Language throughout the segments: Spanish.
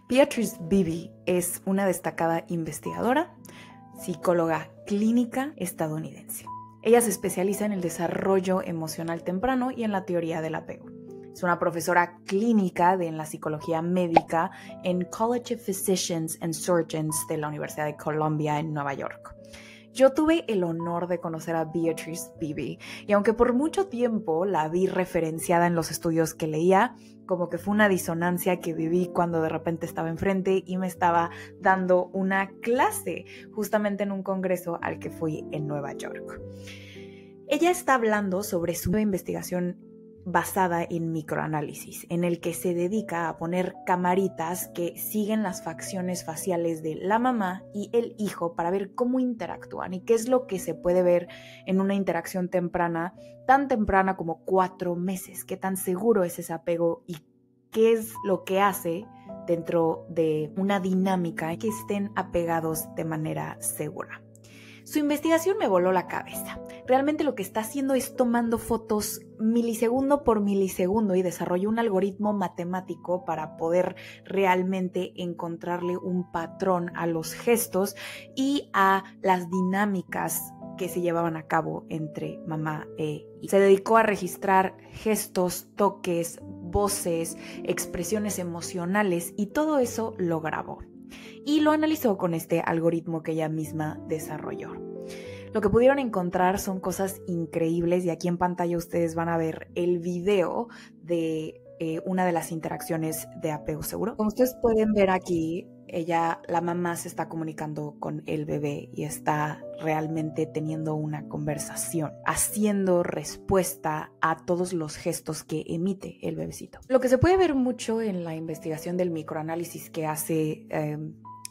Beatrice Beebe es una destacada investigadora, psicóloga clínica estadounidense. Ella se especializa en el desarrollo emocional temprano y en la teoría del apego. Es una profesora clínica en la psicología médica en College of Physicians and Surgeons de la Universidad de Columbia en Nueva York. Yo tuve el honor de conocer a Beatrice Beebe y aunque por mucho tiempo la vi referenciada en los estudios que leía, como que fue una disonancia que viví cuando de repente estaba enfrente y me estaba dando una clase justamente en un congreso al que fui en Nueva York. Ella está hablando sobre su nueva investigación basada en microanálisis, en el que se dedica a poner camaritas que siguen las facciones faciales de la mamá y el hijo para ver cómo interactúan y qué es lo que se puede ver en una interacción temprana, tan temprana como 4 meses, qué tan seguro es ese apego y qué es lo que hace dentro de una dinámica que estén apegados de manera segura. Su investigación me voló la cabeza. Realmente lo que está haciendo es tomando fotos milisegundo por milisegundo y desarrolló un algoritmo matemático para poder realmente encontrarle un patrón a los gestos y a las dinámicas que se llevaban a cabo entre mamá e hijo. Se dedicó a registrar gestos, toques, voces, expresiones emocionales y todo eso lo grabó. Y lo analizó con este algoritmo que ella misma desarrolló. Lo que pudieron encontrar son cosas increíbles y aquí en pantalla ustedes van a ver el video de una de las interacciones de apego seguro. Como ustedes pueden ver aquí, la mamá se está comunicando con el bebé y está realmente teniendo una conversación, haciendo respuesta a todos los gestos que emite el bebecito. Lo que se puede ver mucho en la investigación del microanálisis que hace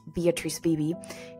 Beatrice Beebe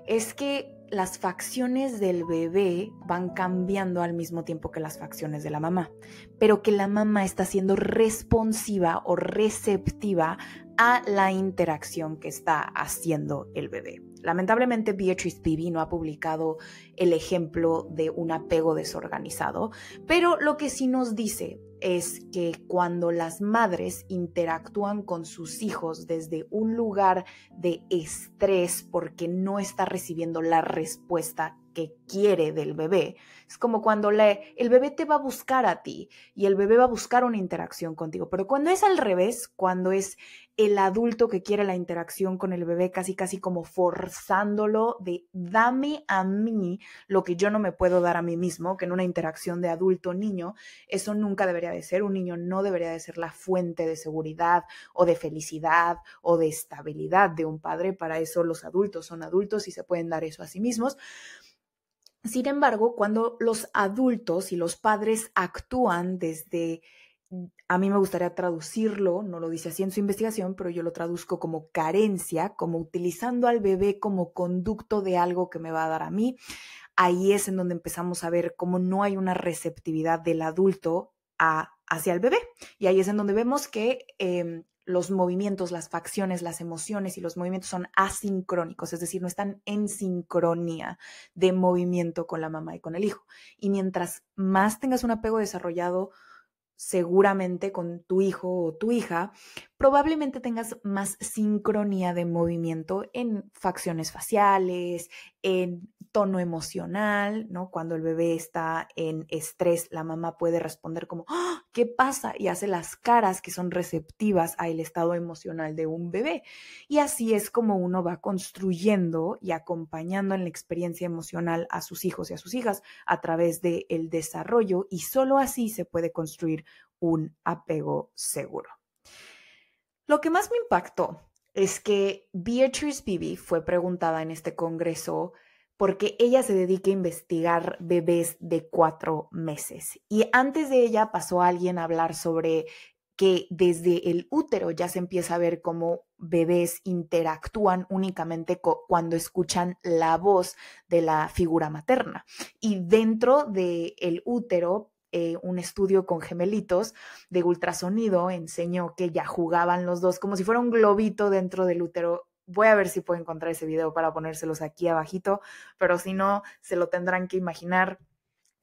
es que las facciones del bebé van cambiando al mismo tiempo que las facciones de la mamá, pero que la mamá está siendo responsiva o receptiva a la interacción que está haciendo el bebé. Lamentablemente, Beatrice Beebe no ha publicado el ejemplo de un apego desorganizado, pero lo que sí nos dice es que cuando las madres interactúan con sus hijos desde un lugar de estrés porque no está recibiendo la respuesta que quiere del bebé, es como cuando el bebé te va a buscar a ti y el bebé va a buscar una interacción contigo, pero cuando es al revés, cuando es el adulto que quiere la interacción con el bebé casi como forzándolo de dame a mí lo que yo no me puedo dar a mí mismo, que en una interacción de adulto-niño, eso nunca debería de ser. Un niño no debería de ser la fuente de seguridad o de felicidad o de estabilidad de un padre. Para eso los adultos son adultos y se pueden dar eso a sí mismos. Sin embargo, cuando los adultos y los padres actúan desde, a mí me gustaría traducirlo, no lo dice así en su investigación, pero yo lo traduzco como carencia, como utilizando al bebé como conducto de algo que me va a dar a mí, ahí es en donde empezamos a ver cómo no hay una receptividad del adulto hacia el bebé. Y ahí es en donde vemos que los movimientos, las facciones, las emociones y los movimientos son asincrónicos, es decir, no están en sincronía de movimiento con la mamá y con el hijo. Y mientras más tengas un apego desarrollado seguramente con tu hijo o tu hija, probablemente tengas más sincronía de movimiento en facciones faciales, en tono emocional, ¿no? Cuando el bebé está en estrés, la mamá puede responder como, ¡oh! ¿Qué pasa? Y hace las caras que son receptivas al estado emocional de un bebé. Y así es como uno va construyendo y acompañando en la experiencia emocional a sus hijos y a sus hijas a través del desarrollo, y solo así se puede construir un apego seguro. Lo que más me impactó es que Beatrice Beebe fue preguntada en este congreso porque ella se dedica a investigar bebés de 4 meses. Y antes de ella pasó alguien a hablar sobre que desde el útero ya se empieza a ver cómo bebés interactúan únicamente cuando escuchan la voz de la figura materna. Y dentro del útero, un estudio con gemelitos de ultrasonido enseñó que ya jugaban los dos como si fuera un globito dentro del útero. Voy a ver si puedo encontrar ese video para ponérselos aquí abajito, pero si no, se lo tendrán que imaginar.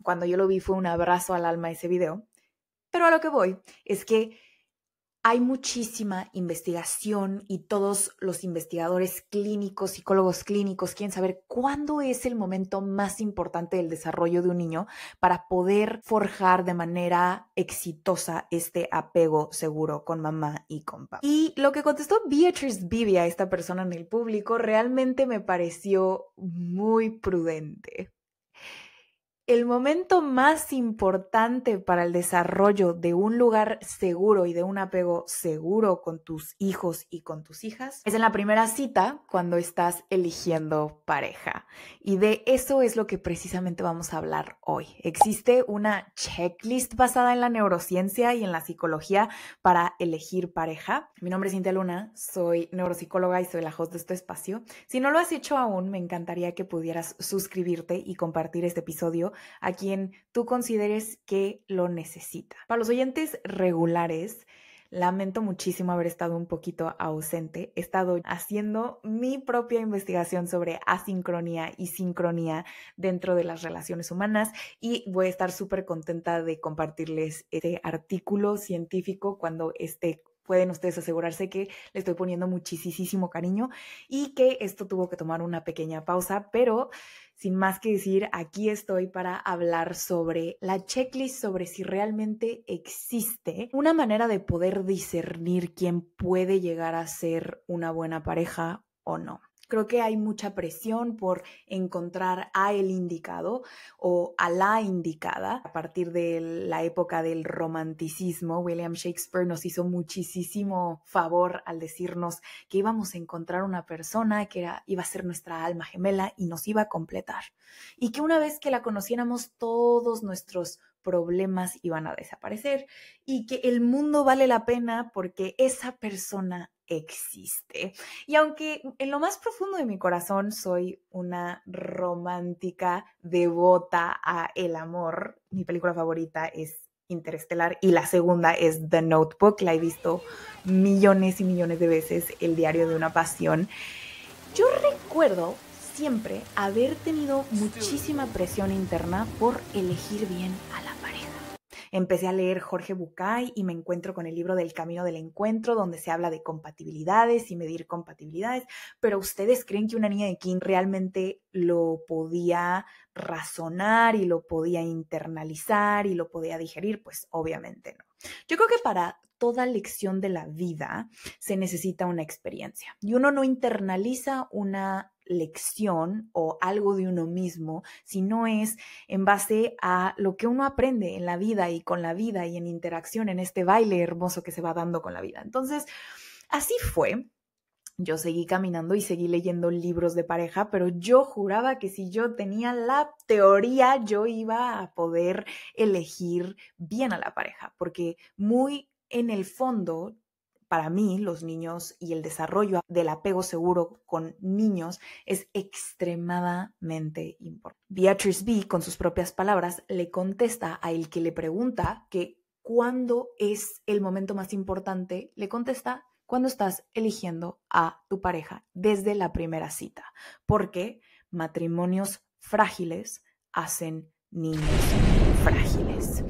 Cuando yo lo vi fue un abrazo al alma ese video. Pero a lo que voy es que Hay muchísima investigación y todos los investigadores clínicos, psicólogos clínicos quieren saber cuándo es el momento más importante del desarrollo de un niño para poder forjar de manera exitosa este apego seguro con mamá y con papá. Y lo que contestó Beatrice Bibi a esta persona en el público realmente me pareció muy prudente. El momento más importante para el desarrollo de un lugar seguro y de un apego seguro con tus hijos y con tus hijas es en la primera cita cuando estás eligiendo pareja. Y de eso es lo que precisamente vamos a hablar hoy. Existe una checklist basada en la neurociencia y en la psicología para elegir pareja. Mi nombre es Cintia Luna, soy neuropsicóloga y soy la host de este espacio. Si no lo has hecho aún, me encantaría que pudieras suscribirte y compartir este episodio a quien tú consideres que lo necesita. Para los oyentes regulares, lamento muchísimo haber estado un poquito ausente. He estado haciendo mi propia investigación sobre asincronía y sincronía dentro de las relaciones humanas y voy a estar súper contenta de compartirles este artículo científico cuando pueden ustedes asegurarse que le estoy poniendo muchísimo cariño y que esto tuvo que tomar una pequeña pausa, pero sin más que decir, aquí estoy para hablar sobre la checklist, sobre si realmente existe una manera de poder discernir quién puede llegar a ser una buena pareja o no. Creo que hay mucha presión por encontrar a el indicado o a la indicada. A partir de la época del romanticismo, William Shakespeare nos hizo muchísimo favor al decirnos que íbamos a encontrar una persona que iba a ser nuestra alma gemela y nos iba a completar. Y que una vez que la conociéramos, todos nuestros problemas iban a desaparecer y que el mundo vale la pena porque esa persona existe. Y aunque en lo más profundo de mi corazón soy una romántica devota a el amor, mi película favorita es Interestelar y la segunda es The Notebook. La he visto millones y millones de veces, El diario de una pasión. Yo recuerdo siempre haber tenido muchísima presión interna por elegir bien a la pareja. Empecé a leer Jorge Bucay y me encuentro con el libro del Camino del Encuentro, donde se habla de compatibilidades y medir compatibilidades, pero ¿ustedes creen que una niña de 15 realmente lo podía razonar y lo podía internalizar y lo podía digerir? Pues obviamente no. Yo creo que para toda lección de la vida se necesita una experiencia y uno no internaliza una lección o algo de uno mismo, sino es en base a lo que uno aprende en la vida y con la vida y en interacción en este baile hermoso que se va dando con la vida. Entonces, así fue. Yo seguí caminando y seguí leyendo libros de pareja, pero yo juraba que si yo tenía la teoría, yo iba a poder elegir bien a la pareja, porque muy en el fondo, para mí, los niños y el desarrollo del apego seguro con niños es extremadamente importante. Beatrice B, con sus propias palabras, le contesta a el que le pregunta que cuándo es el momento más importante, le contesta cuando estás eligiendo a tu pareja desde la primera cita, porque matrimonios frágiles hacen niños frágiles.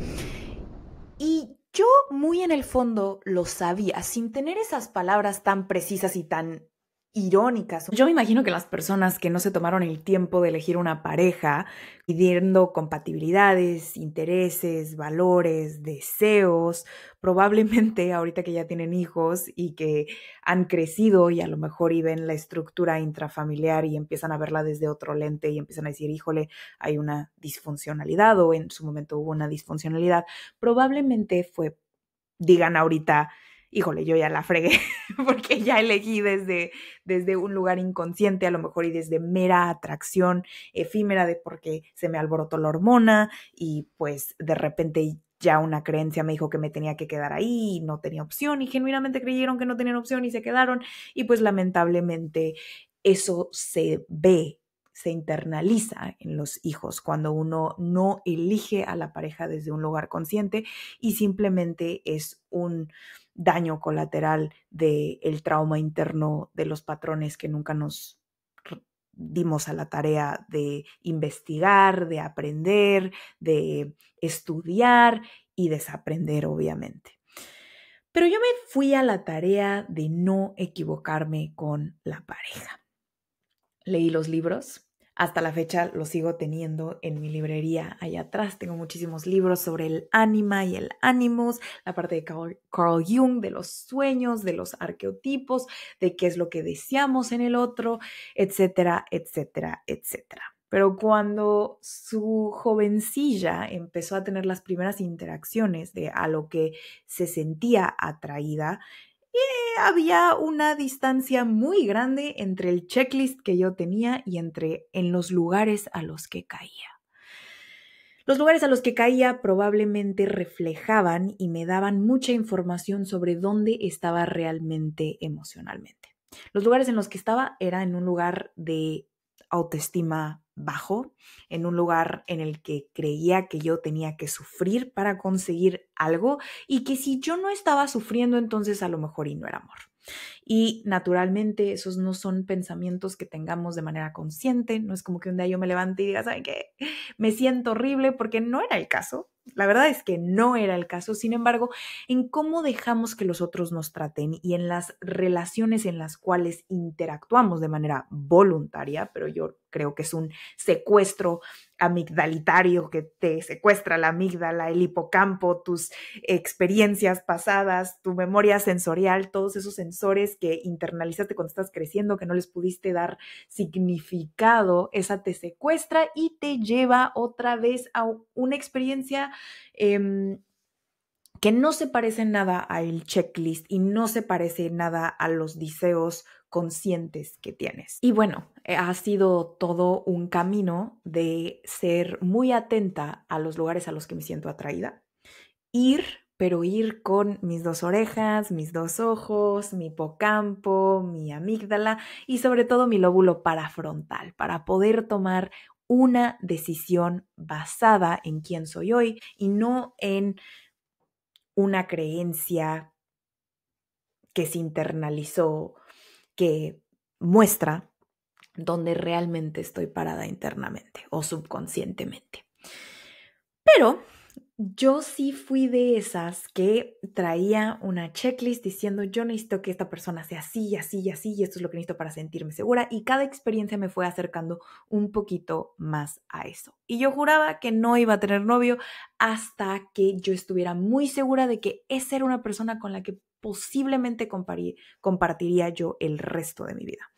Y yo muy en el fondo lo sabía, sin tener esas palabras tan precisas y tan irónicas. Yo me imagino que las personas que no se tomaron el tiempo de elegir una pareja, pidiendo compatibilidades, intereses, valores, deseos, probablemente ahorita que ya tienen hijos y que han crecido y a lo mejor y ven la estructura intrafamiliar y empiezan a verla desde otro lente y empiezan a decir, híjole, hay una disfuncionalidad o en su momento hubo una disfuncionalidad, probablemente digan ahorita, híjole, yo ya la fregué porque ya elegí desde un lugar inconsciente a lo mejor y desde mera atracción efímera de porque se me alborotó la hormona y pues de repente ya una creencia me dijo que me tenía que quedar ahí y no tenía opción y genuinamente creyeron que no tenían opción y se quedaron y pues lamentablemente eso se ve, se internaliza en los hijos cuando uno no elige a la pareja desde un lugar consciente y simplemente es un daño colateral del trauma interno de los patrones que nunca nos dimos a la tarea de investigar, de aprender, de estudiar y desaprender, obviamente. Pero yo me fui a la tarea de no equivocarme con la pareja. Leí los libros. Hasta la fecha los sigo teniendo en mi librería allá atrás. Tengo muchísimos libros sobre el ánima y el animus, la parte de Carl Jung, de los sueños, de los arqueotipos, de qué es lo que deseamos en el otro, etcétera, etcétera, etcétera. Pero cuando su jovencilla empezó a tener las primeras interacciones de a lo que se sentía atraída, había una distancia muy grande entre el checklist que yo tenía y en los lugares a los que caía. Los lugares a los que caía probablemente reflejaban y me daban mucha información sobre dónde estaba realmente emocionalmente. Los lugares en los que estaba era en un lugar de autoestima bajo, en un lugar en el que creía que yo tenía que sufrir para conseguir algo y que si yo no estaba sufriendo, entonces a lo mejor y no era amor. Y naturalmente esos no son pensamientos que tengamos de manera consciente, no es como que un día yo me levante y diga, ¿saben qué? Me siento horrible, porque no era el caso. La verdad es que no era el caso. Sin embargo, en cómo dejamos que los otros nos traten y en las relaciones en las cuales interactuamos de manera voluntaria, pero yo creo que es un secuestro amigdalitario que te secuestra la amígdala, el hipocampo, tus experiencias pasadas, tu memoria sensorial, todos esos sensores que internalizaste cuando estás creciendo, que no les pudiste dar significado, esa te secuestra y te lleva otra vez a una experiencia que no se parece nada al checklist y no se parece nada a los deseos conscientes que tienes. Y bueno, ha sido todo un camino de ser muy atenta a los lugares a los que me siento atraída, pero ir con mis dos orejas, mis dos ojos, mi hipocampo, mi amígdala y sobre todo mi lóbulo parafrontal para poder tomar una decisión basada en quién soy hoy y no en una creencia que se internalizó, que muestra dónde realmente estoy parada internamente o subconscientemente. Pero yo sí fui de esas que traía una checklist diciendo yo necesito que esta persona sea así y así y así y esto es lo que necesito para sentirme segura y cada experiencia me fue acercando un poquito más a eso. Y yo juraba que no iba a tener novio hasta que yo estuviera muy segura de que esa era una persona con la que posiblemente compartiría yo el resto de mi vida.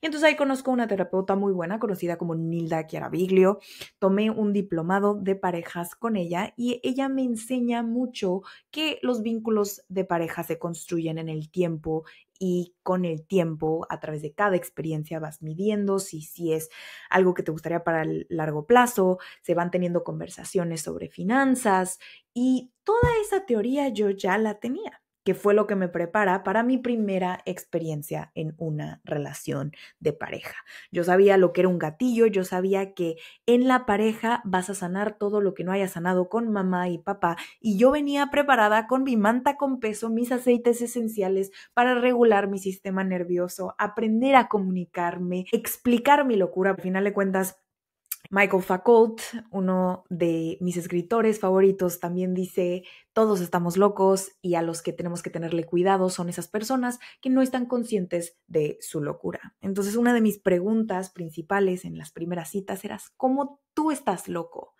Y entonces ahí conozco a una terapeuta muy buena conocida como Nilda Chiaraviglio. Tomé un diplomado de parejas con ella y ella me enseña mucho que los vínculos de pareja se construyen en el tiempo y con el tiempo, a través de cada experiencia, vas midiendo si es algo que te gustaría para el largo plazo, se van teniendo conversaciones sobre finanzas y toda esa teoría yo ya la tenía, que fue lo que me prepara para mi primera experiencia en una relación de pareja. Yo sabía lo que era un gatillo, yo sabía que en la pareja vas a sanar todo lo que no haya sanado con mamá y papá y yo venía preparada con mi manta con peso, mis aceites esenciales para regular mi sistema nervioso, aprender a comunicarme, explicar mi locura. Al final de cuentas, Michael Foucault, uno de mis escritores favoritos, también dice, todos estamos locos y a los que tenemos que tenerle cuidado son esas personas que no están conscientes de su locura. Entonces, una de mis preguntas principales en las primeras citas era, ¿cómo tú estás loco?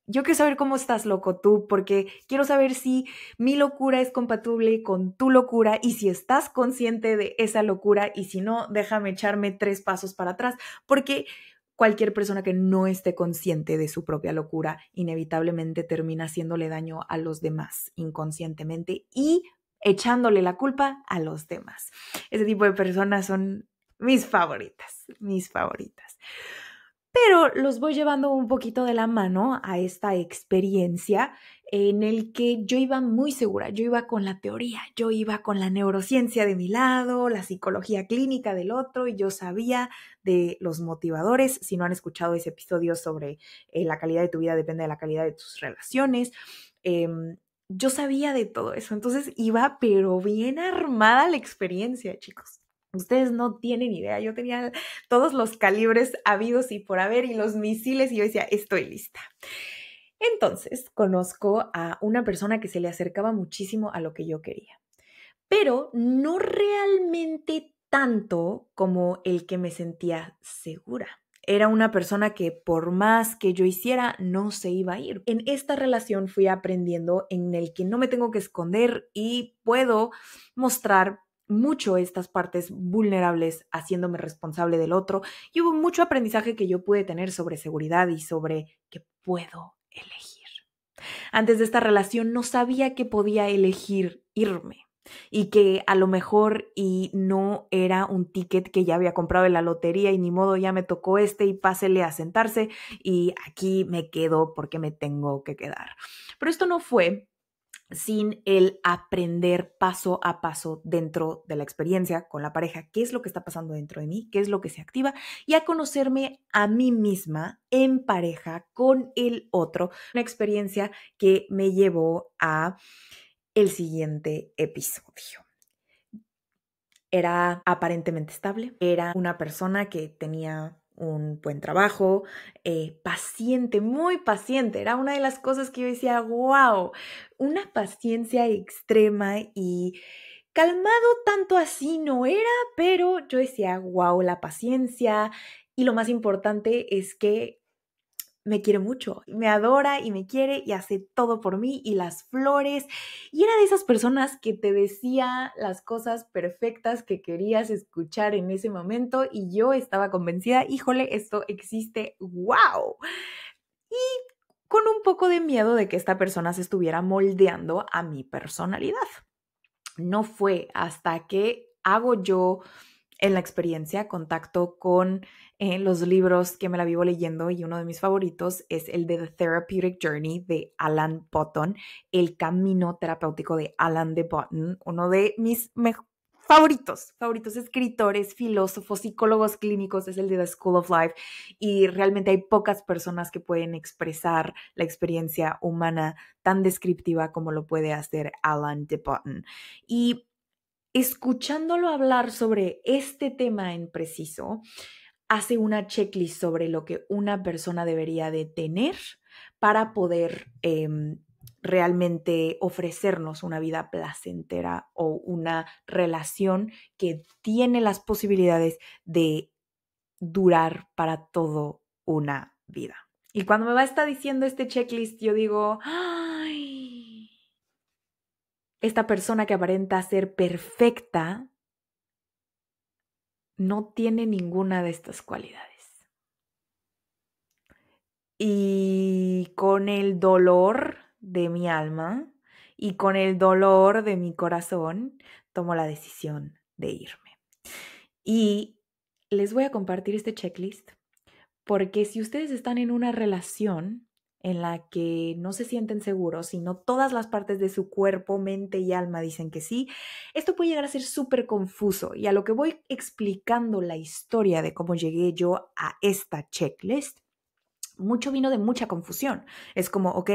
Yo quiero saber cómo estás loco tú, porque quiero saber si mi locura es compatible con tu locura y si estás consciente de esa locura y si no, déjame echarme 3 pasos para atrás, porque cualquier persona que no esté consciente de su propia locura inevitablemente termina haciéndole daño a los demás inconscientemente y echándole la culpa a los demás. Ese tipo de personas son mis favoritas, mis favoritas. Pero los voy llevando un poquito de la mano a esta experiencia en el que yo iba muy segura, yo iba con la teoría, yo iba con la neurociencia de mi lado, la psicología clínica del otro y yo sabía de los motivadores. Si no han escuchado ese episodio sobre la calidad de tu vida depende de la calidad de tus relaciones, yo sabía de todo eso, entonces iba pero bien armada la experiencia, chicos. Ustedes no tienen idea, yo tenía todos los calibres habidos y por haber y los misiles y yo decía, estoy lista. Entonces conozco a una persona que se le acercaba muchísimo a lo que yo quería. pero no realmente tanto como el que me sentía segura. Era una persona que por más que yo hiciera, no se iba a ir. En esta relación fui aprendiendo en el que no me tengo que esconder y puedo mostrar mucho estas partes vulnerables haciéndome responsable del otro. Y hubo mucho aprendizaje que yo pude tener sobre seguridad y sobre que puedo elegir. Antes de esta relación no sabía que podía elegir irme y que a lo mejor y no era un ticket que ya había comprado en la lotería y ni modo, ya me tocó y pásele a sentarse y aquí me quedo porque me tengo que quedar. Pero esto no fue sin el aprender paso a paso dentro de la experiencia con la pareja, qué es lo que está pasando dentro de mí, qué es lo que se activa y a conocerme a mí misma en pareja con el otro. Una experiencia que me llevó a el siguiente episodio. Era aparentemente estable, era una persona que tenía un buen trabajo, paciente, muy paciente. Era una de las cosas que yo decía, wow, una paciencia extrema y calmado tanto así no era, pero yo decía, wow, la paciencia. Y lo más importante es que me quiere mucho, me adora y me quiere y hace todo por mí y las flores. Y era de esas personas que te decía las cosas perfectas que querías escuchar en ese momento y yo estaba convencida, híjole, esto existe, wow. Y con un poco de miedo de que esta persona se estuviera moldeando a mi personalidad. No fue hasta que hago yo en la experiencia contacto con los libros que me la vivo leyendo y uno de mis favoritos es el de The Therapeutic Journey de Alan Botton, El Camino Terapéutico de Alan de Botton, uno de mis favoritos escritores, filósofos, psicólogos clínicos, es el de The School of Life y realmente hay pocas personas que pueden expresar la experiencia humana tan descriptiva como lo puede hacer Alan de Botton. Y escuchándolo hablar sobre este tema en preciso, hace una checklist sobre lo que una persona debería de tener para poder realmente ofrecernos una vida placentera o una relación que tiene las posibilidades de durar para toda una vida. Y cuando me va a estar diciendo este checklist, yo digo, ¡ay! Esta persona que aparenta ser perfecta no tiene ninguna de estas cualidades. Y con el dolor de mi alma y con el dolor de mi corazón, tomo la decisión de irme. Y les voy a compartir este checklist porque si ustedes están en una relación en la que no se sienten seguros, sino todas las partes de su cuerpo, mente y alma dicen que sí, esto puede llegar a ser súper confuso. Y a lo que voy explicando la historia de cómo llegué yo a esta checklist, mucho vino de mucha confusión. Es como, ok,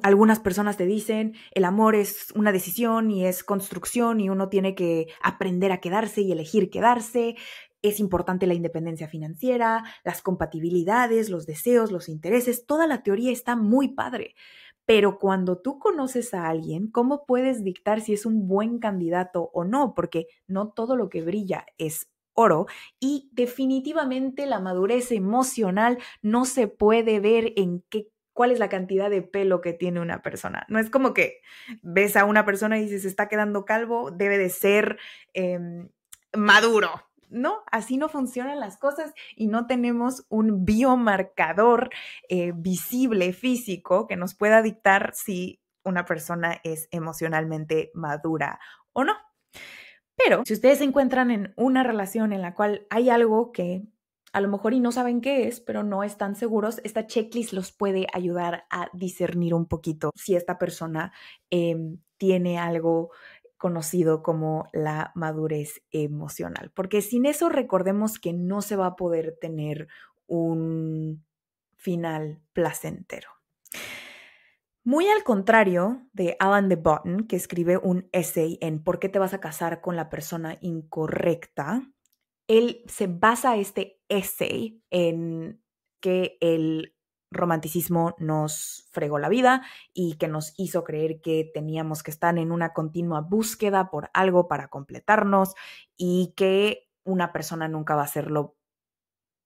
algunas personas te dicen, el amor es una decisión y es construcción y uno tiene que aprender a quedarse y elegir quedarse. Es importante la independencia financiera, las compatibilidades, los deseos, los intereses. Toda la teoría está muy padre. Pero cuando tú conoces a alguien, ¿cómo puedes dictar si es un buen candidato o no? Porque no todo lo que brilla es oro y definitivamente la madurez emocional no se puede ver en cuál es la cantidad de pelo que tiene una persona. No es como que ves a una persona y dices, se está quedando calvo, debe de ser maduro. No, así no funcionan las cosas y no tenemos un biomarcador visible, físico, que nos pueda dictar si una persona es emocionalmente madura o no. Pero si ustedes se encuentran en una relación en la cual hay algo que a lo mejor y no saben qué es, pero no están seguros, esta checklist los puede ayudar a discernir un poquito si esta persona tiene algo conocido como la madurez emocional. Porque sin eso recordemos que no se va a poder tener un final placentero. Muy al contrario de Alan de Botton, que escribe un essay en ¿por qué te vas a casar con la persona incorrecta? Él se basa este essay en que el romanticismo nos fregó la vida y que nos hizo creer que teníamos que estar en una continua búsqueda por algo para completarnos y que una persona nunca va a hacerlo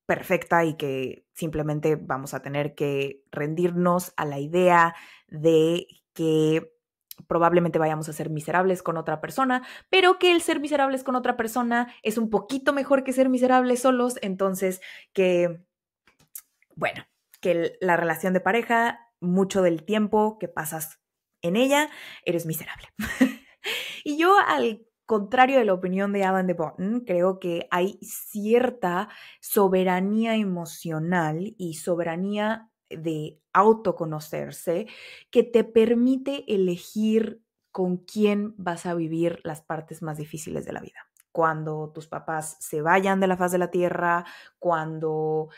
perfecta y que simplemente vamos a tener que rendirnos a la idea de que probablemente vayamos a ser miserables con otra persona, pero que el ser miserables con otra persona es un poquito mejor que ser miserables solos, entonces que, bueno, que la relación de pareja, mucho del tiempo que pasas en ella, eres miserable. Y yo, al contrario de la opinión de Adam de Botton, creo que hay cierta soberanía emocional y soberanía de autoconocerse que te permite elegir con quién vas a vivir las partes más difíciles de la vida. Cuando tus papás se vayan de la faz de la tierra, cuando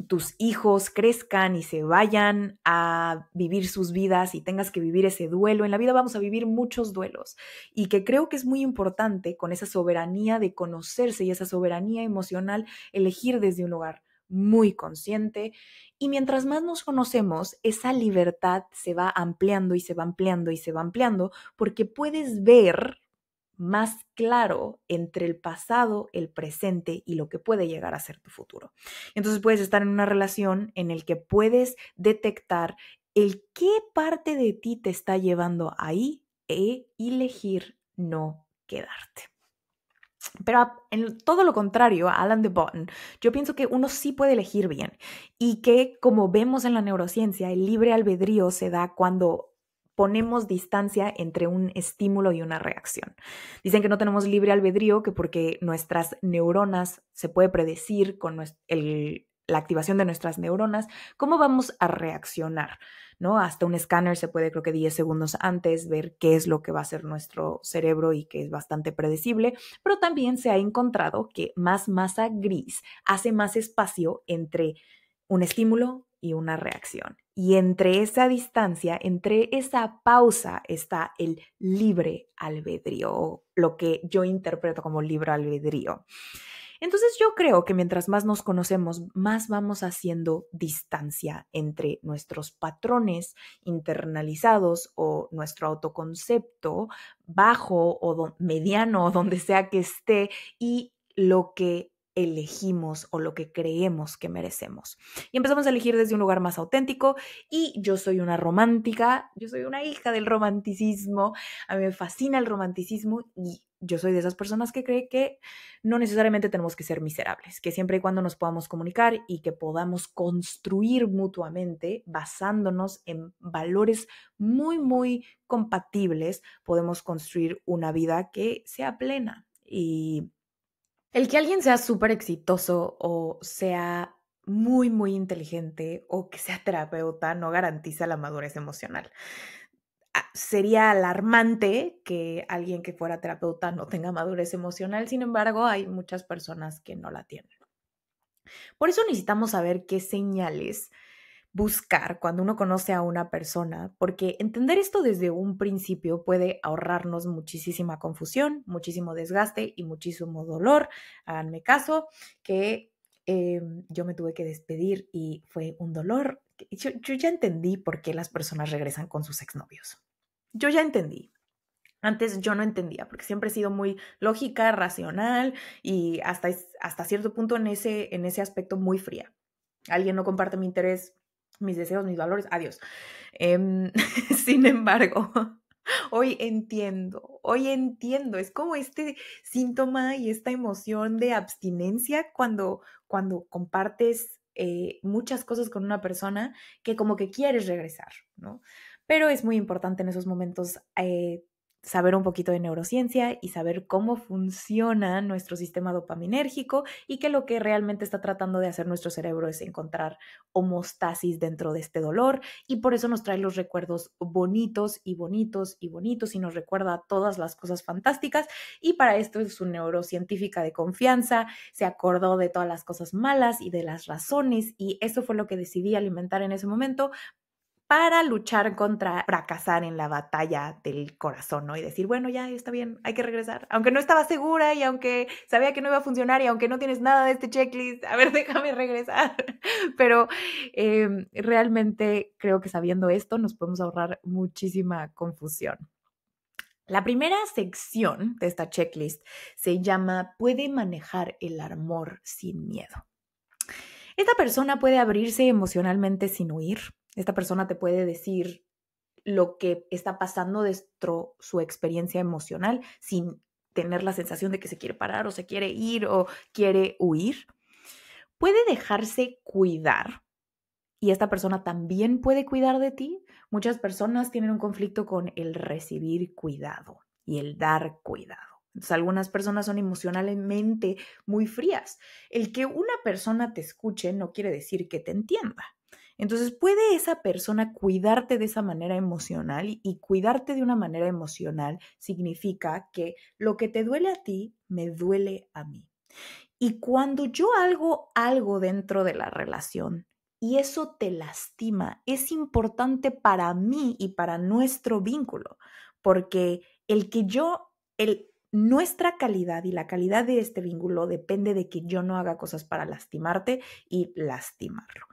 tus hijos crezcan y se vayan a vivir sus vidas y tengas que vivir ese duelo. En la vida vamos a vivir muchos duelos y que creo que es muy importante con esa soberanía de conocerse y esa soberanía emocional elegir desde un lugar muy consciente. Y mientras más nos conocemos, esa libertad se va ampliando y se va ampliando y se va ampliando porque puedes ver más claro entre el pasado, el presente y lo que puede llegar a ser tu futuro. Entonces puedes estar en una relación en el que puedes detectar el qué parte de ti te está llevando ahí e elegir no quedarte. Pero en todo lo contrario, a Alan de Botton, yo pienso que uno sí puede elegir bien y que, como vemos en la neurociencia, el libre albedrío se da cuando ponemos distancia entre un estímulo y una reacción. Dicen que no tenemos libre albedrío, que porque nuestras neuronas se puede predecir con la activación de nuestras neuronas, cómo vamos a reaccionar, ¿no? Hasta un escáner se puede, creo que 10 segundos antes, ver qué es lo que va a hacer nuestro cerebro y que es bastante predecible, pero también se ha encontrado que más masa gris hace más espacio entre un estímulo y una reacción. Y entre esa distancia, entre esa pausa, está el libre albedrío, lo que yo interpreto como libre albedrío. Entonces yo creo que mientras más nos conocemos, más vamos haciendo distancia entre nuestros patrones internalizados o nuestro autoconcepto bajo o mediano o donde sea que esté y lo que elegimos o lo que creemos que merecemos. Y empezamos a elegir desde un lugar más auténtico y yo soy una romántica, yo soy una hija del romanticismo, a mí me fascina el romanticismo y yo soy de esas personas que cree que no necesariamente tenemos que ser miserables, que siempre y cuando nos podamos comunicar y que podamos construir mutuamente basándonos en valores muy, muy compatibles, podemos construir una vida que sea plena. Y el que alguien sea súper exitoso o sea muy, muy inteligente o que sea terapeuta no garantiza la madurez emocional. Sería alarmante que alguien que fuera terapeuta no tenga madurez emocional, sin embargo, hay muchas personas que no la tienen. Por eso necesitamos saber qué señales buscar cuando uno conoce a una persona, porque entender esto desde un principio puede ahorrarnos muchísima confusión, muchísimo desgaste y muchísimo dolor. Háganme caso que yo me tuve que despedir y fue un dolor. Yo ya entendí por qué las personas regresan con sus exnovios. Yo ya entendí. Antes yo no entendía, porque siempre he sido muy lógica, racional y hasta cierto punto en ese aspecto muy fría. Alguien no comparte mi interés, mis deseos, mis valores, adiós. Sin embargo, hoy entiendo, es como este síntoma y esta emoción de abstinencia cuando compartes muchas cosas con una persona que como que quieres regresar, ¿no? Pero es muy importante en esos momentos saber un poquito de neurociencia y saber cómo funciona nuestro sistema dopaminérgico y que lo que realmente está tratando de hacer nuestro cerebro es encontrar homeostasis dentro de este dolor y por eso nos trae los recuerdos bonitos y bonitos y bonitos y nos recuerda todas las cosas fantásticas y para esto es su neurocientífica de confianza, se acordó de todas las cosas malas y de las razones y eso fue lo que decidí alimentar en ese momento para luchar contra fracasar en la batalla del corazón, ¿no? Y decir, bueno, ya está bien, hay que regresar. Aunque no estaba segura y aunque sabía que no iba a funcionar y aunque no tienes nada de este checklist, a ver, déjame regresar. Pero realmente creo que sabiendo esto nos podemos ahorrar muchísima confusión. La primera sección de esta checklist se llama "Puede manejar el amor sin miedo". Esta persona puede abrirse emocionalmente sin huir. Esta persona te puede decir lo que está pasando dentro su experiencia emocional sin tener la sensación de que se quiere parar o se quiere ir o quiere huir. Puede dejarse cuidar y esta persona también puede cuidar de ti. Muchas personas tienen un conflicto con el recibir cuidado y el dar cuidado. Entonces, algunas personas son emocionalmente muy frías. El que una persona te escuche no quiere decir que te entienda. Entonces, ¿puede esa persona cuidarte de esa manera emocional? Y cuidarte de una manera emocional significa que lo que te duele a ti, me duele a mí. Y cuando yo hago algo dentro de la relación y eso te lastima, es importante para mí y para nuestro vínculo, porque nuestra calidad y la calidad de este vínculo depende de que yo no haga cosas para lastimarte y lastimarlo.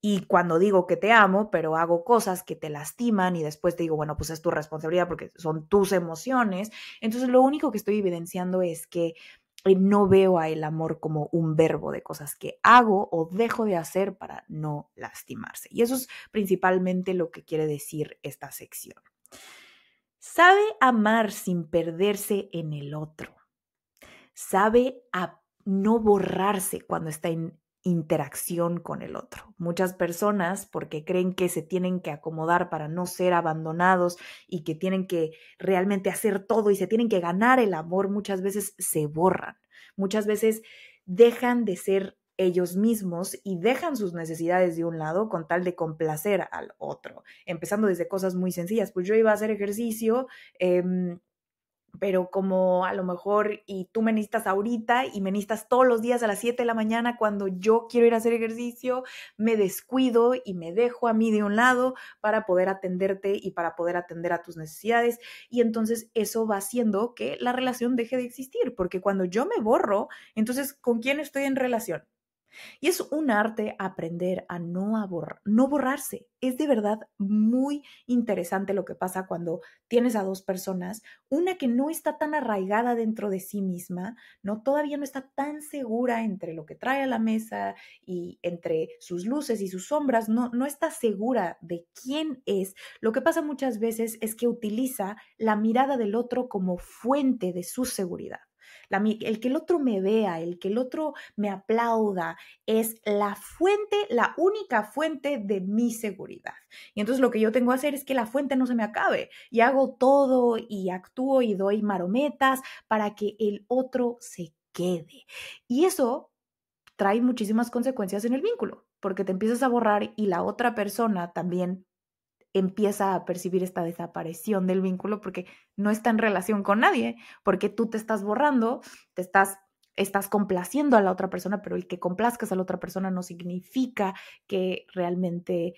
Y cuando digo que te amo, pero hago cosas que te lastiman y después te digo, bueno, pues es tu responsabilidad porque son tus emociones, entonces lo único que estoy evidenciando es que no veo a el amor como un verbo de cosas que hago o dejo de hacer para no lastimarse. Y eso es principalmente lo que quiere decir esta sección. Sabe amar sin perderse en el otro. Sabe no borrarse cuando está en interacción con el otro. Muchas personas, porque creen que se tienen que acomodar para no ser abandonados y que tienen que realmente hacer todo y se tienen que ganar el amor, muchas veces se borran. Muchas veces dejan de ser ellos mismos y dejan sus necesidades de un lado con tal de complacer al otro, empezando desde cosas muy sencillas. Pues yo iba a hacer ejercicio, pero como a lo mejor y tú me necesitas ahorita y me necesitas todos los días a las 7 de la mañana cuando yo quiero ir a hacer ejercicio, me descuido y me dejo a mí de un lado para poder atenderte y para poder atender a tus necesidades. Y entonces eso va haciendo que la relación deje de existir, porque cuando yo me borro, entonces ¿con quién estoy en relación? Y es un arte aprender a no borrarse. Es de verdad muy interesante lo que pasa cuando tienes a dos personas, una que no está tan arraigada dentro de sí misma, ¿no? Todavía no está tan segura entre lo que trae a la mesa y entre sus luces y sus sombras, no está segura de quién es. Lo que pasa muchas veces es que utiliza la mirada del otro como fuente de su seguridad. El que el otro me vea, el que el otro me aplauda, es la fuente, la única fuente de mi seguridad. Y entonces lo que yo tengo que hacer es que la fuente no se me acabe y hago todo y actúo y doy marometas para que el otro se quede. Y eso trae muchísimas consecuencias en el vínculo, porque te empiezas a borrar y la otra persona también empieza a percibir esta desaparición del vínculo porque no está en relación con nadie, porque tú te estás borrando, estás complaciendo a la otra persona, pero el que complazcas a la otra persona no significa que realmente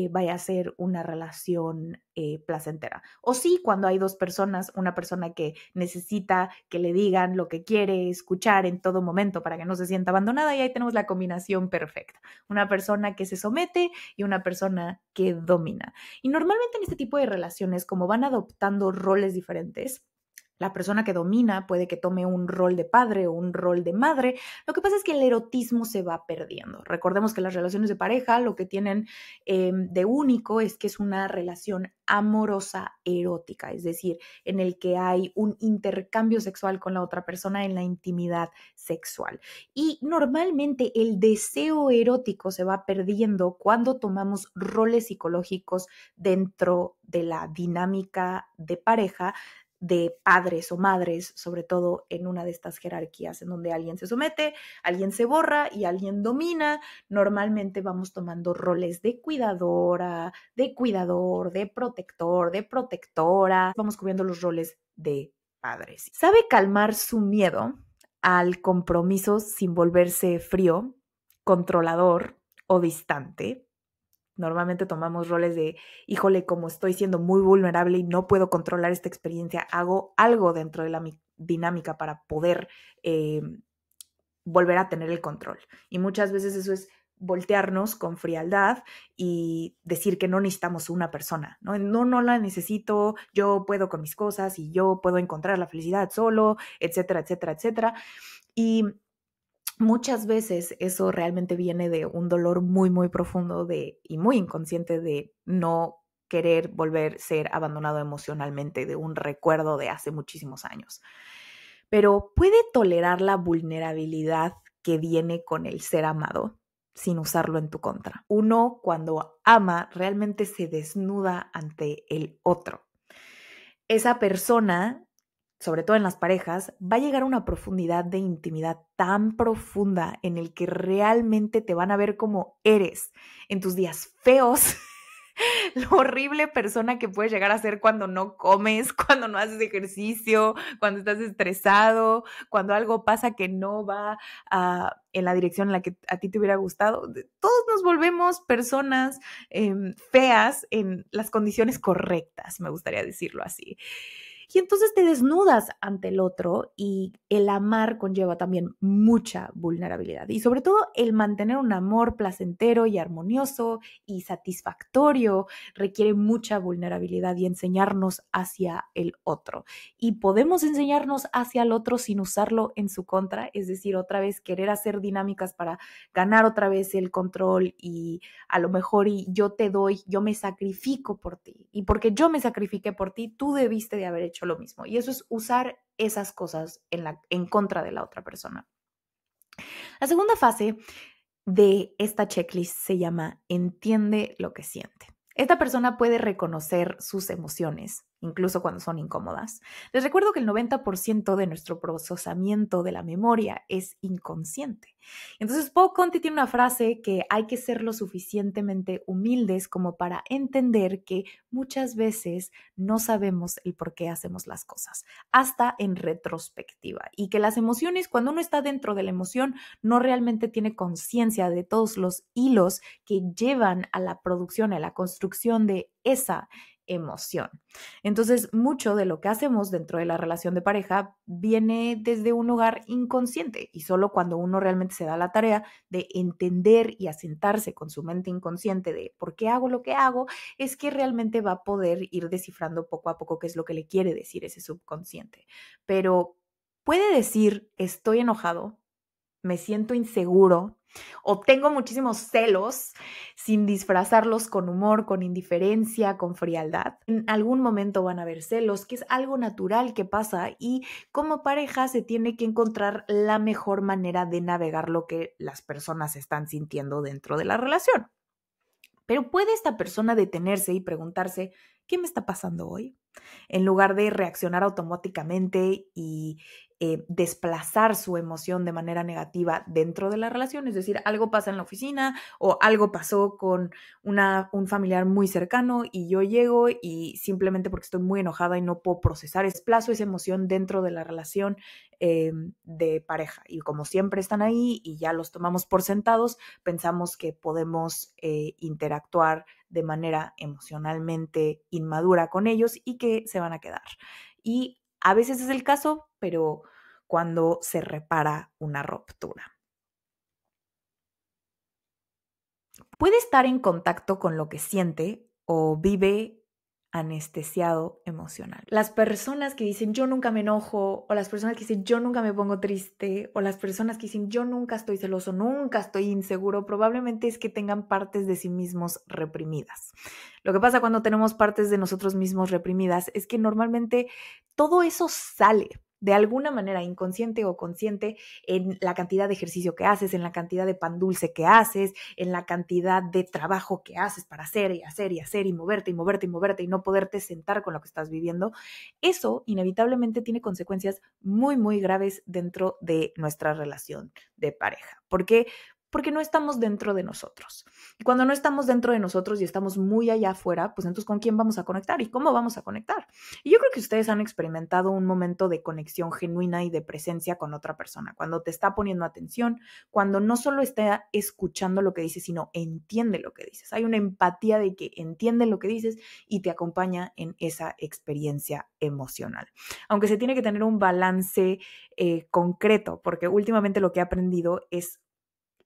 vaya a ser una relación placentera. O sí, cuando hay dos personas, una persona que necesita que le digan lo que quiere escuchar en todo momento para que no se sienta abandonada, y ahí tenemos la combinación perfecta. Una persona que se somete y una persona que domina. Y normalmente en este tipo de relaciones, como van adoptando roles diferentes, la persona que domina puede que tome un rol de padre o un rol de madre. Lo que pasa es que el erotismo se va perdiendo. Recordemos que las relaciones de pareja lo que tienen de único es que es una relación amorosa erótica, es decir, en el que hay un intercambio sexual con la otra persona en la intimidad sexual. Y normalmente el deseo erótico se va perdiendo cuando tomamos roles psicológicos dentro de la dinámica de pareja, de padres o madres, sobre todo en una de estas jerarquías en donde alguien se somete, alguien se borra y alguien domina. Normalmente vamos tomando roles de cuidadora, de cuidador, de protector, de protectora. Vamos cubriendo los roles de padres. Sabe calmar su miedo al compromiso sin volverse frío, controlador o distante. Normalmente tomamos roles de, híjole, como estoy siendo muy vulnerable y no puedo controlar esta experiencia, hago algo dentro de la dinámica para poder volver a tener el control. Y muchas veces eso es voltearnos con frialdad y decir que no necesitamos una persona, ¿no? No la necesito, yo puedo con mis cosas y yo puedo encontrar la felicidad solo, etcétera, etcétera, etcétera. Y muchas veces eso realmente viene de un dolor muy, muy profundo y muy inconsciente de no querer volver a ser abandonado emocionalmente, de un recuerdo de hace muchísimos años. Pero ¿puede tolerar la vulnerabilidad que viene con el ser amado sin usarlo en tu contra? Uno, cuando ama, realmente se desnuda ante el otro. Esa persona, sobre todo en las parejas, va a llegar a una profundidad de intimidad tan profunda en el que realmente te van a ver como eres en tus días feos, lo horrible persona que puedes llegar a ser cuando no comes, cuando no haces ejercicio, cuando estás estresado, cuando algo pasa que no va en la dirección en la que a ti te hubiera gustado. Todos nos volvemos personas feas en las condiciones correctas, me gustaría decirlo así. Y entonces te desnudas ante el otro y el amar conlleva también mucha vulnerabilidad y sobre todo el mantener un amor placentero y armonioso y satisfactorio requiere mucha vulnerabilidad y enseñarnos hacia el otro. Y podemos enseñarnos hacia el otro sin usarlo en su contra, es decir, otra vez querer hacer dinámicas para ganar otra vez el control y a lo mejor y yo te doy, yo me sacrifico por ti y porque yo me sacrifiqué por ti, tú debiste de haber hecho lo mismo. Y eso es usar esas cosas en contra de la otra persona. La segunda fase de esta checklist se llama entiende lo que siente. Esta persona puede reconocer sus emociones, incluso cuando son incómodas. Les recuerdo que el 90% de nuestro procesamiento de la memoria es inconsciente. Entonces, Paul Conti tiene una frase que hay que ser lo suficientemente humildes como para entender que muchas veces no sabemos el por qué hacemos las cosas, hasta en retrospectiva. Y que las emociones, cuando uno está dentro de la emoción, no realmente tiene conciencia de todos los hilos que llevan a la producción, a la construcción de esa emoción. Entonces, mucho de lo que hacemos dentro de la relación de pareja viene desde un lugar inconsciente y solo cuando uno realmente se da la tarea de entender y asentarse con su mente inconsciente de por qué hago lo que hago, es que realmente va a poder ir descifrando poco a poco qué es lo que le quiere decir ese subconsciente. Pero puede decir, estoy enojado, me siento inseguro o tengo muchísimos celos sin disfrazarlos con humor, con indiferencia, con frialdad. En algún momento van a haber celos, que es algo natural que pasa y como pareja se tiene que encontrar la mejor manera de navegar lo que las personas están sintiendo dentro de la relación. Pero ¿puede esta persona detenerse y preguntarse, ¿qué me está pasando hoy? En lugar de reaccionar automáticamente y desplazar su emoción de manera negativa dentro de la relación. Es decir, algo pasa en la oficina o algo pasó con un familiar muy cercano y yo llego y simplemente porque estoy muy enojada y no puedo procesar, desplazo esa emoción dentro de la relación de pareja. Y como siempre están ahí y ya los tomamos por sentados, pensamos que podemos interactuar de manera emocionalmente inmadura con ellos y que se van a quedar. Y a veces es el caso, pero cuando se repara una ruptura. Puede estar en contacto con lo que siente o vive anestesiado emocional. Las personas que dicen yo nunca me enojo, o las personas que dicen yo nunca me pongo triste, o las personas que dicen yo nunca estoy celoso, nunca estoy inseguro, probablemente es que tengan partes de sí mismos reprimidas. Lo que pasa cuando tenemos partes de nosotros mismos reprimidas es que normalmente todo eso sale de alguna manera, inconsciente o consciente, en la cantidad de ejercicio que haces, en la cantidad de pan dulce que haces, en la cantidad de trabajo que haces para hacer y hacer y hacer y moverte y moverte y moverte y no poderte sentar con lo que estás viviendo. Eso inevitablemente tiene consecuencias muy, muy graves dentro de nuestra relación de pareja. ¿Por qué? porque no estamos dentro de nosotros. Y cuando no estamos dentro de nosotros y estamos muy allá afuera, pues entonces ¿con quién vamos a conectar y cómo vamos a conectar? Y yo creo que ustedes han experimentado un momento de conexión genuina y de presencia con otra persona, cuando te está poniendo atención, cuando no solo está escuchando lo que dices, sino entiende lo que dices. Hay una empatía de que entiende lo que dices y te acompaña en esa experiencia emocional. Aunque se tiene que tener un balance concreto, porque últimamente lo que he aprendido es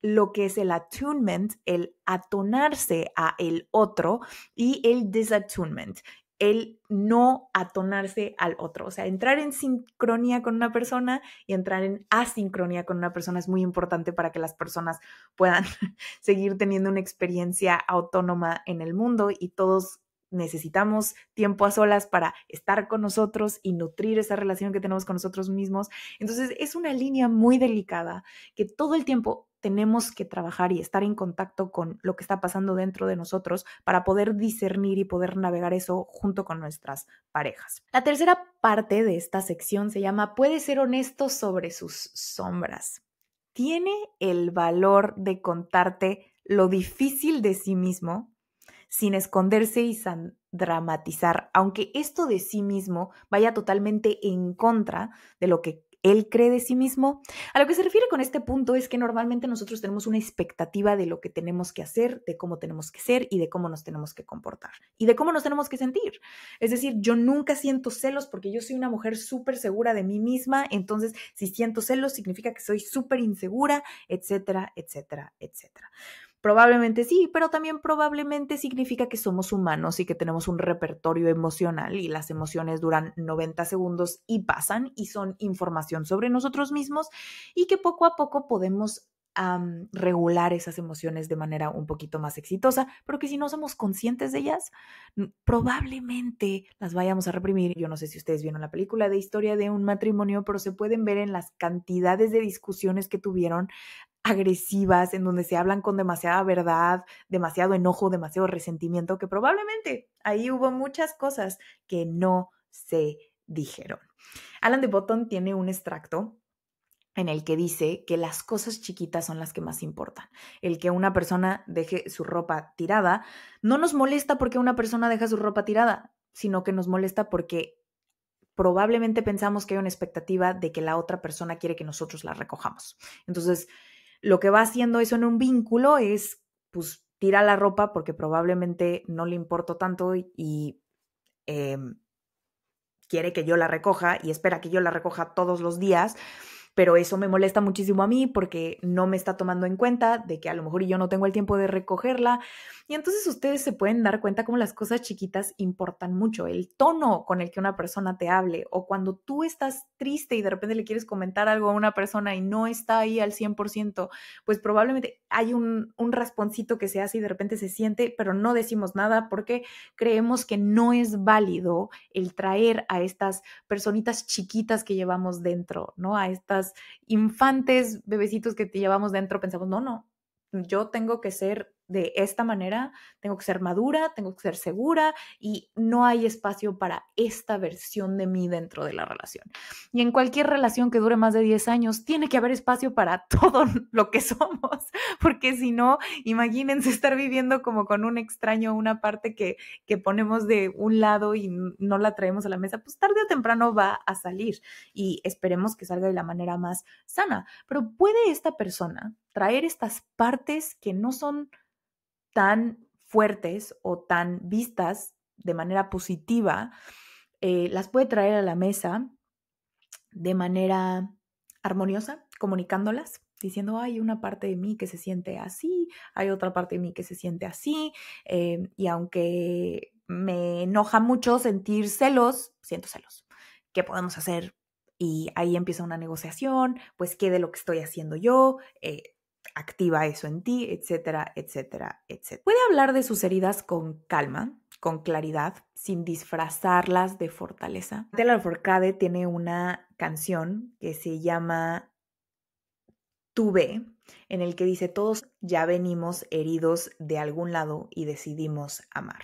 lo que es el attunement, el atonarse a el otro, y el disattunement, el no atonarse al otro. O sea, entrar en sincronía con una persona y entrar en asincronía con una persona es muy importante para que las personas puedan seguir teniendo una experiencia autónoma en el mundo, y todos necesitamos tiempo a solas para estar con nosotros y nutrir esa relación que tenemos con nosotros mismos. Entonces es una línea muy delicada que todo el tiempo tenemos que trabajar y estar en contacto con lo que está pasando dentro de nosotros para poder discernir y poder navegar eso junto con nuestras parejas. La tercera parte de esta sección se llama "Puede ser honesto sobre sus sombras". Tiene el valor de contarte lo difícil de sí mismo sin esconderse y dramatizar, aunque esto de sí mismo vaya totalmente en contra de lo que él cree de sí mismo. A lo que se refiere con este punto es que normalmente nosotros tenemos una expectativa de lo que tenemos que hacer, de cómo tenemos que ser y de cómo nos tenemos que comportar y de cómo nos tenemos que sentir. Es decir, yo nunca siento celos porque yo soy una mujer súper segura de mí misma, entonces si siento celos significa que soy súper insegura, etcétera, etcétera, etcétera. Probablemente sí, pero también probablemente significa que somos humanos y que tenemos un repertorio emocional, y las emociones duran 90 segundos y pasan y son información sobre nosotros mismos, y que poco a poco podemos regular esas emociones de manera un poquito más exitosa, pero que si no somos conscientes de ellas, probablemente las vayamos a reprimir. Yo no sé si ustedes vieron la película de Historia de un matrimonio, pero se pueden ver en las cantidades de discusiones que tuvieron agresivas, en donde se hablan con demasiada verdad, demasiado enojo, demasiado resentimiento, que probablemente ahí hubo muchas cosas que no se dijeron. Alain de Botton tiene un extracto en el que dice que las cosas chiquitas son las que más importan. El que una persona deje su ropa tirada no nos molesta porque una persona deja su ropa tirada, sino que nos molesta porque probablemente pensamos que hay una expectativa de que la otra persona quiere que nosotros la recojamos. Entonces, lo que va haciendo eso en un vínculo es, pues, tira la ropa porque probablemente no le importo tanto y quiere que yo la recoja y espera que yo la recoja todos los días, pero eso me molesta muchísimo a mí porque no me está tomando en cuenta de que a lo mejor yo no tengo el tiempo de recogerla. Y entonces ustedes se pueden dar cuenta cómo las cosas chiquitas importan mucho. El tono con el que una persona te hable, o cuando tú estás triste y de repente le quieres comentar algo a una persona y no está ahí al 100%, pues probablemente hay un rasponcito que se hace y de repente se siente, pero no decimos nada porque creemos que no es válido el traer a estas personitas chiquitas que llevamos dentro, ¿no? A estas infantes, bebecitos que te llevamos dentro, pensamos, no, yo tengo que ser de esta manera, tengo que ser madura, tengo que ser segura, y no hay espacio para esta versión de mí dentro de la relación. Y en cualquier relación que dure más de 10 años, tiene que haber espacio para todo lo que somos, porque si no, imagínense estar viviendo como con un extraño, una parte que ponemos de un lado y no la traemos a la mesa, pues tarde o temprano va a salir, y esperemos que salga de la manera más sana. Pero ¿puede esta persona traer estas partes que no son tan fuertes o tan vistas de manera positiva, las puede traer a la mesa de manera armoniosa, comunicándolas, diciendo, hay una parte de mí que se siente así, hay otra parte de mí que se siente así, y aunque me enoja mucho sentir celos, siento celos. ¿Qué podemos hacer? Y ahí empieza una negociación, pues, ¿qué de lo que estoy haciendo yo? Activa eso en ti, etcétera, etcétera, etcétera. Puede hablar de sus heridas con calma, con claridad, sin disfrazarlas de fortaleza. Taylor Forcade tiene una canción que se llama Tú ve, en el que dice, todos ya venimos heridos de algún lado y decidimos amar.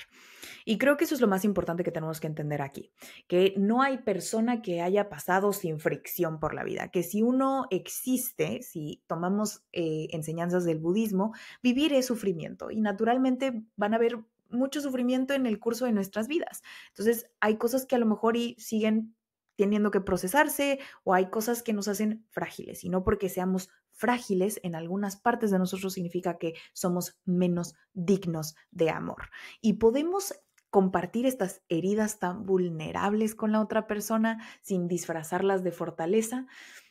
Y creo que eso es lo más importante que tenemos que entender aquí, que no hay persona que haya pasado sin fricción por la vida, que si uno existe, si tomamos enseñanzas del budismo, vivir es sufrimiento y naturalmente van a haber mucho sufrimiento en el curso de nuestras vidas. Entonces hay cosas que a lo mejor y siguen teniendo que procesarse o hay cosas que nos hacen frágiles y no porque seamos frágiles en algunas partes de nosotros significa que somos menos dignos de amor. Y podemos compartir estas heridas tan vulnerables con la otra persona sin disfrazarlas de fortaleza,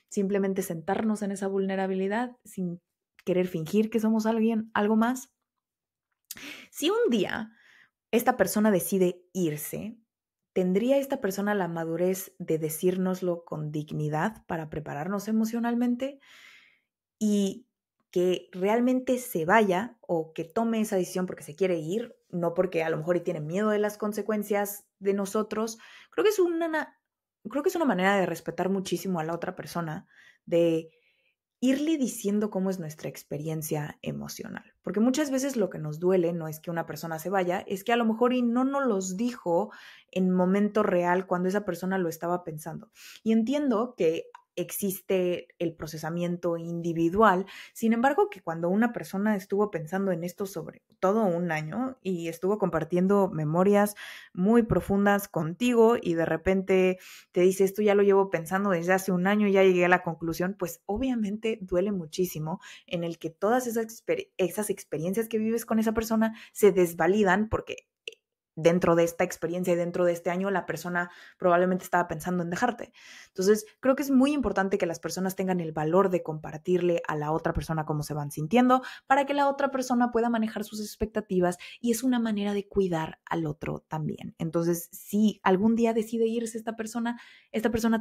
simplemente sentarnos en esa vulnerabilidad sin querer fingir que somos alguien, algo más. Si un día esta persona decide irse, ¿tendría esta persona la madurez de decírnoslo con dignidad para prepararnos emocionalmente? Y que realmente se vaya o que tome esa decisión porque se quiere ir, no porque a lo mejor y tiene miedo de las consecuencias de nosotros. Creo que es una manera de respetar muchísimo a la otra persona, de irle diciendo cómo es nuestra experiencia emocional. Porque muchas veces lo que nos duele no es que una persona se vaya, es que a lo mejor y no nos los dijo en momento real cuando esa persona lo estaba pensando. Y entiendo que existe el procesamiento individual, sin embargo que cuando una persona estuvo pensando en esto sobre todo un año y estuvo compartiendo memorias muy profundas contigo y de repente te dice esto ya lo llevo pensando desde hace un año y ya llegué a la conclusión, pues obviamente duele muchísimo en el que todas esas experiencias que vives con esa persona se desvalidan porque dentro de esta experiencia y dentro de este año la persona probablemente estaba pensando en dejarte. Entonces, creo que es muy importante que las personas tengan el valor de compartirle a la otra persona cómo se van sintiendo para que la otra persona pueda manejar sus expectativas y es una manera de cuidar al otro también. Entonces, si algún día decide irse esta persona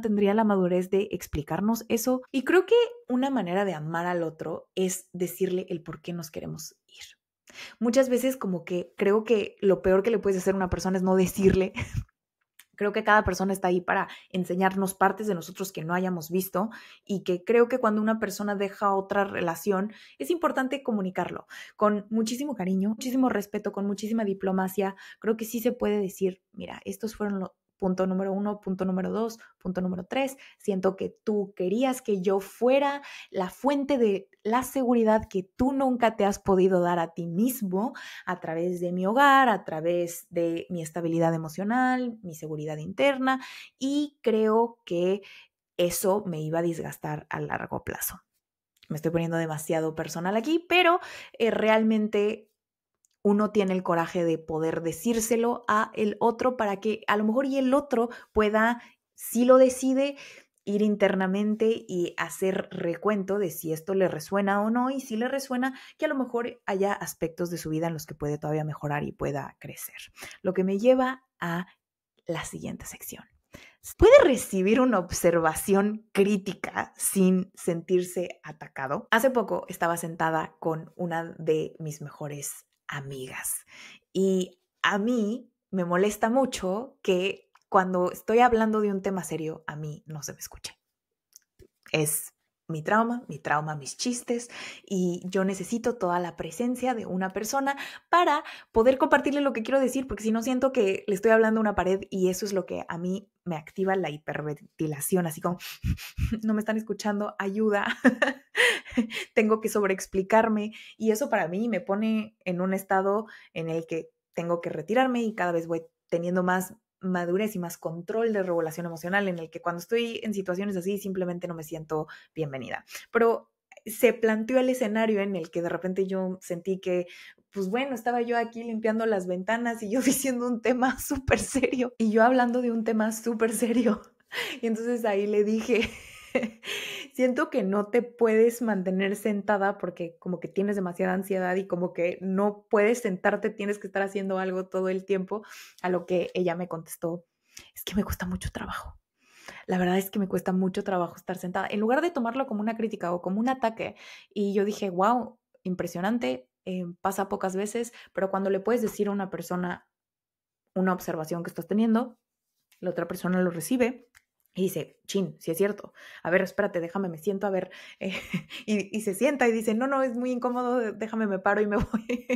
tendría la madurez de explicarnos eso y creo que una manera de amar al otro es decirle el por qué nos queremos ir. Muchas veces como que creo que lo peor que le puedes hacer a una persona es no decirle. Creo que cada persona está ahí para enseñarnos partes de nosotros que no hayamos visto y que creo que cuando una persona deja otra relación es importante comunicarlo con muchísimo cariño, muchísimo respeto, con muchísima diplomacia. Creo que sí se puede decir, mira, estos fueron los punto número 1, punto número 2, punto número 3. Siento que tú querías que yo fuera la fuente de la seguridad que tú nunca te has podido dar a ti mismo a través de mi hogar, a través de mi estabilidad emocional, mi seguridad interna y creo que eso me iba a desgastar a largo plazo. Me estoy poniendo demasiado personal aquí, pero realmente uno tiene el coraje de poder decírselo a el otro para que a lo mejor y el otro pueda, si lo decide, ir internamente y hacer recuento de si esto le resuena o no y si le resuena que a lo mejor haya aspectos de su vida en los que puede todavía mejorar y pueda crecer. Lo que me lleva a la siguiente sección. ¿Puede recibir una observación crítica sin sentirse atacado? Hace poco estaba sentada con una de mis mejores amigas y a mí me molesta mucho que cuando estoy hablando de un tema serio, a mí no se me escuche. Es mi trauma, mis chistes y yo necesito toda la presencia de una persona para poder compartirle lo que quiero decir, porque si no siento que le estoy hablando a una pared y eso es lo que a mí me activa la hiperventilación, así como no me están escuchando, ayuda, tengo que sobreexplicarme y eso para mí me pone en un estado en el que tengo que retirarme y cada vez voy teniendo más madurez y más control de regulación emocional en el que cuando estoy en situaciones así simplemente no me siento bienvenida. Pero se planteó el escenario en el que de repente yo sentí que, pues bueno, estaba yo aquí limpiando las ventanas y yo diciendo un tema súper serio y yo hablando de un tema súper serio. Y entonces ahí le dije, siento que no te puedes mantener sentada porque como que tienes demasiada ansiedad y como que no puedes sentarte, tienes que estar haciendo algo todo el tiempo, a lo que ella me contestó, es que me cuesta mucho trabajo. La verdad es que me cuesta mucho trabajo estar sentada, en lugar de tomarlo como una crítica o como un ataque. Y yo dije, wow, impresionante, pasa pocas veces, pero cuando le puedes decir a una persona una observación que estás teniendo, la otra persona lo recibe Y dice, chin, sí es cierto. A ver, espérate, déjame, me siento, a ver. Y se sienta y dice, no, es muy incómodo, déjame, me paro y me voy.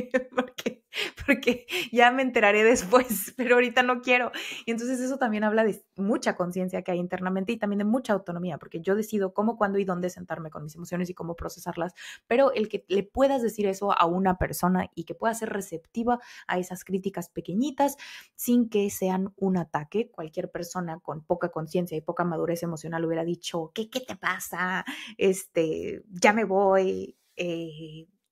porque ya me enteraré después, pero ahorita no quiero. Y entonces eso también habla de mucha conciencia que hay internamente y también de mucha autonomía, porque yo decido cómo, cuándo y dónde sentarme con mis emociones y cómo procesarlas. Pero el que le puedas decir eso a una persona y que pueda ser receptiva a esas críticas pequeñitas sin que sean un ataque. Cualquier persona con poca conciencia y poca madurez emocional hubiera dicho, ¿qué te pasa? Ya me voy,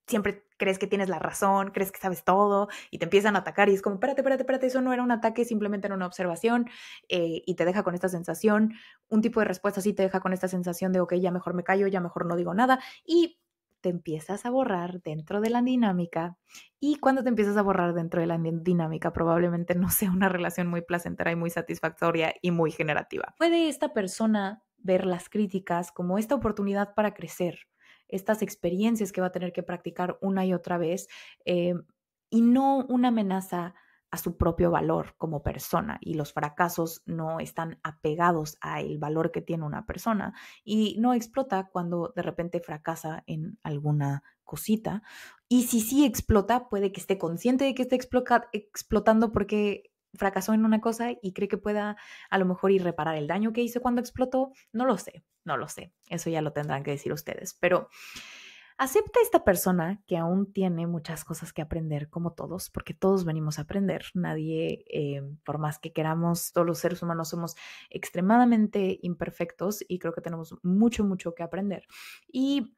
siempre crees que tienes la razón, crees que sabes todo y te empiezan a atacar y es como, espérate, eso no era un ataque, simplemente era una observación y te deja con esta sensación, un tipo de respuesta así te deja con esta sensación de, ok, ya mejor me callo, ya mejor no digo nada y te empiezas a borrar dentro de la dinámica y cuando te empiezas a borrar dentro de la dinámica probablemente no sea una relación muy placentera y muy satisfactoria y muy generativa. ¿Puede esta persona ver las críticas como esta oportunidad para crecer, estas experiencias que va a tener que practicar una y otra vez y no una amenaza a su propio valor como persona? Y los fracasos no están apegados al valor que tiene una persona y no explota cuando de repente fracasa en alguna cosita. Y si sí explota, puede que esté consciente de que esté explotando porque fracasó en una cosa y cree que pueda a lo mejor ir reparar el daño que hizo cuando explotó. No lo sé. Eso ya lo tendrán que decir ustedes. Pero acepta esta persona que aún tiene muchas cosas que aprender, como todos, porque todos venimos a aprender. Nadie, por más que queramos, todos los seres humanos somos extremadamente imperfectos y creo que tenemos mucho que aprender. Y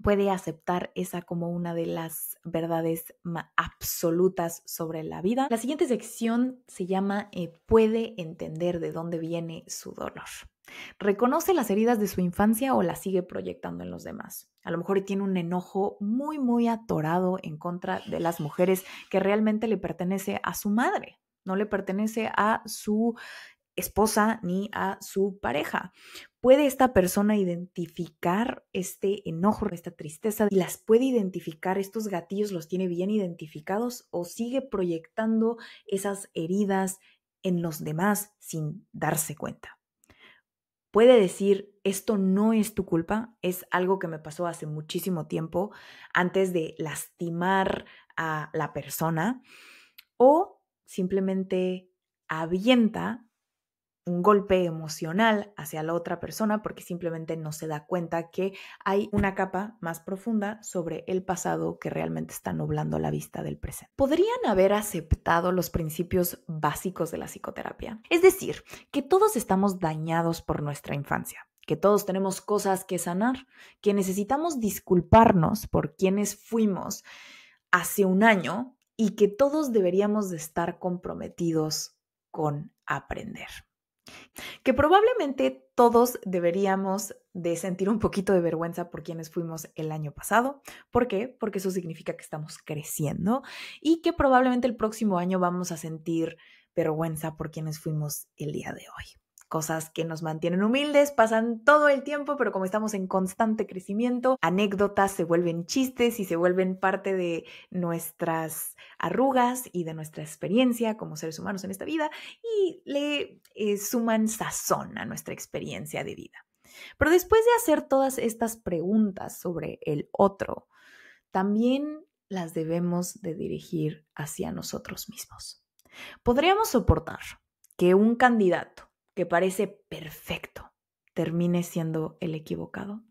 puede aceptar esa como una de las verdades absolutas sobre la vida. La siguiente sección se llama puede entender de dónde viene su dolor. ¿Reconoce las heridas de su infancia o las sigue proyectando en los demás? A lo mejor tiene un enojo muy atorado en contra de las mujeres que realmente le pertenece a su madre, no le pertenece a su esposa ni a su pareja. ¿Puede esta persona identificar este enojo, esta tristeza y las puede identificar? ¿Estos gatillos los tiene bien identificados o sigue proyectando esas heridas en los demás sin darse cuenta? Puede decir, esto no es tu culpa, es algo que me pasó hace muchísimo tiempo antes de lastimar a la persona, o simplemente avienta un golpe emocional hacia la otra persona porque simplemente no se da cuenta que hay una capa más profunda sobre el pasado que realmente está nublando la vista del presente. ¿Podrían haber aceptado los principios básicos de la psicoterapia? Es decir, que todos estamos dañados por nuestra infancia, que todos tenemos cosas que sanar, que necesitamos disculparnos por quienes fuimos hace un año y que todos deberíamos de estar comprometidos con aprender. Que probablemente todos deberíamos de sentir un poquito de vergüenza por quienes fuimos el año pasado. ¿Por qué? Porque eso significa que estamos creciendo y que probablemente el próximo año vamos a sentir vergüenza por quienes fuimos el día de hoy. Cosas que nos mantienen humildes, pasan todo el tiempo, pero como estamos en constante crecimiento, anécdotas se vuelven chistes y se vuelven parte de nuestras arrugas y de nuestra experiencia como seres humanos en esta vida y le suman sazón a nuestra experiencia de vida. Pero después de hacer todas estas preguntas sobre el otro, también las debemos de dirigir hacia nosotros mismos. ¿Podríamos soportar que un candidato que parece perfecto termine siendo el equivocado?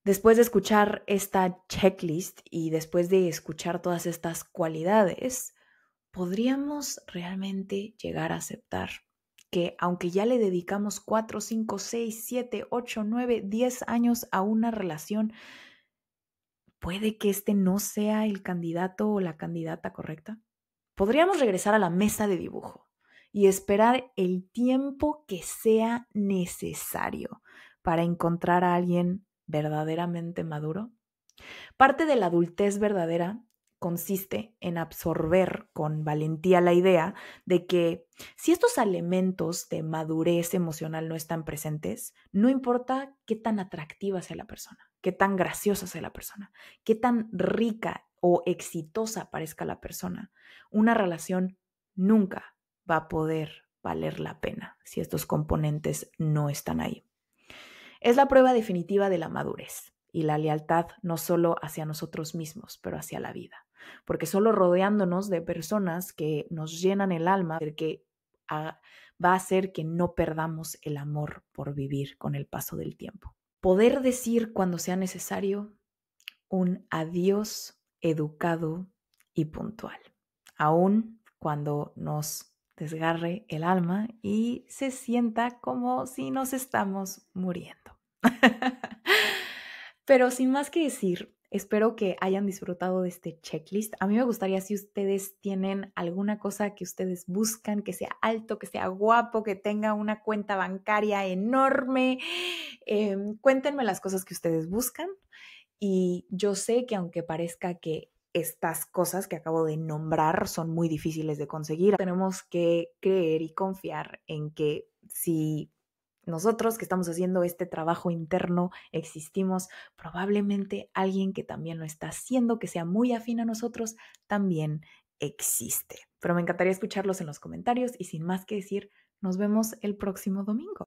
Después de escuchar esta checklist y después de escuchar todas estas cualidades, ¿podríamos realmente llegar a aceptar que aunque ya le dedicamos 4, 5, 6, 7, 8, 9, 10 años a una relación, puede que este no sea el candidato o la candidata correcta? Podríamos regresar a la mesa de dibujo y esperar el tiempo que sea necesario para encontrar a alguien verdaderamente maduro. Parte de la adultez verdadera consiste en absorber con valentía la idea de que si estos elementos de madurez emocional no están presentes, no importa qué tan atractiva sea la persona, qué tan graciosa sea la persona, qué tan rica o exitosa parezca la persona, una relación nunca va a poder valer la pena si estos componentes no están ahí. Es la prueba definitiva de la madurez y la lealtad no solo hacia nosotros mismos, pero hacia la vida. Porque solo rodeándonos de personas que nos llenan el alma, que va a hacer que no perdamos el amor por vivir con el paso del tiempo. Poder decir cuando sea necesario un adiós educado y puntual, aun cuando nos desgarre el alma y se sienta como si nos estamos muriendo. Pero sin más que decir, espero que hayan disfrutado de este checklist. A mí me gustaría, si ustedes tienen alguna cosa que ustedes buscan, que sea alto, que sea guapo, que tenga una cuenta bancaria enorme, cuéntenme las cosas que ustedes buscan. Y yo sé que aunque parezca que estas cosas que acabo de nombrar son muy difíciles de conseguir, tenemos que creer y confiar en que si nosotros que estamos haciendo este trabajo interno existimos, probablemente alguien que también lo está haciendo, que sea muy afín a nosotros, también existe. Pero me encantaría escucharlos en los comentarios y sin más que decir, nos vemos el próximo domingo.